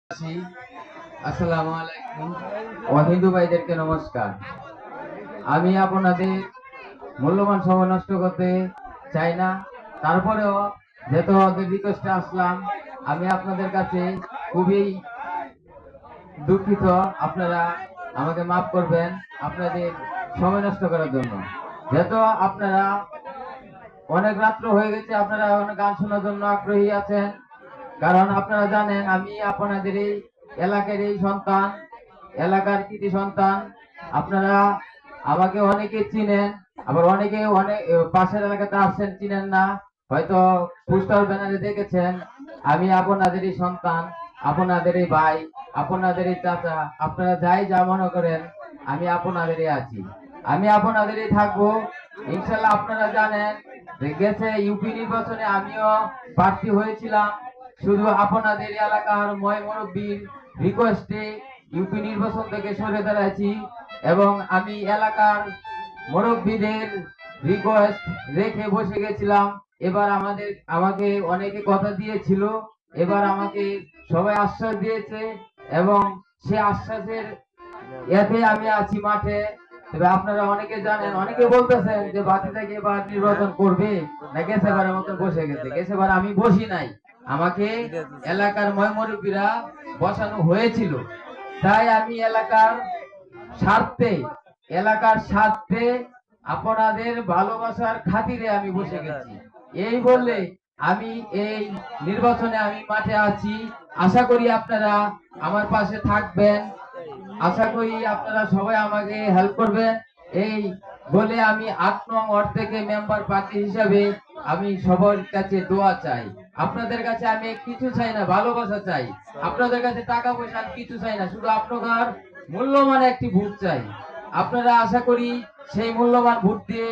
আসসালামু আলাইকুম ও হিন্দু ভাইদেরকে নমস্কার। আমি আপনাদের মূল্যবান সময় নষ্ট করতে চাই না, তারপরেও যেহেতু ওদের রিকোয়েস্টে আসলাম, আমি আপনাদের কাছে খুবই দুঃখিত। আপনারা আমাকে মাফ করবেন আপনাদের সময় নষ্ট করার জন্য। যেহেতু আপনারা অনেক রাত্র হয়ে গেছে, আপনারা অনেক গান শোনার জন্য আগ্রহী আছেন, কারণ আপনারা জানেন আমি আপনাদের এই এলাকার এই সন্তান, এলাকার কৃতি সন্তান। আপনারা আমাকে অনেকে চিনেন, আবার অনেকে অনেক পাশের এলাকাতে আসছেন চিনেন না, হয়তো পোস্টার ব্যানারে দেখেছেন। আমি আপনাদেরই সন্তান, আপনাদেরই ভাই, আপনাদেরই চাচা। আপনারা যাই যা মনে করেন, আমি আপনাদেরই আছি, আমি আপনাদেরই থাকবো ইনশাল্লাহ। আপনারা জানেন যে গেছে ইউপি নির্বাচনে আমিও প্রার্থী হয়েছিলাম, শুধু আপনাদের এলাকার ময় মুরব্বীর রিকোয়েস্টে ইউপি নির্বাচন থেকে সরে দাঁড়াচ্ছি, এবং আমি এলাকার মুরব্বীদের রিকোয়েস্ট রেখে বসে গেছিলাম। এবার আমাকে অনেকে কথা দিয়েছিল, এবার আমাকে সবাই আশ্বাস দিয়েছে, এবং সে আশ্বাসের এতে আমি আছি মাঠে। তবে আপনারা অনেকে জানেন, অনেকে বলতেছেন যে বাতি থেকে এবার নির্বাচন করবে না, গেছেবারের মতো বসে গেছে। গেছেবার আমি বসি নাই, আমাকে এলাকার ময়মরূপীরা বসানো হয়েছিল। তাই আমি স্বার্থে এলাকার স্বার্থে আপনাদের ভালোবাসার খাতিরে আমি বসে গেছি। এই বললে আমি এই নির্বাচনে আমি মাঠে আছি। আশা করি আপনারা আমার পাশে থাকবেন, আশা করি আপনারা সবাই আমাকে হেল্প করবেন। এই বলে আমি 8 নং ওয়ার্ড থেকে মেম্বার প্রার্থী হিসাবে আমি সবার কাছে দোয়া চাই। আপনাদের কাছে আমি কিছু চাই না, ভালোবাসা চাই। আপনাদের কাছে টাকা পয়সা আমি কিছু চাই না, শুধু আপনার মূল্যবান একটি ভোট চাই। আপনারা আশা করি সেই মূল্যবান ভোট দিয়ে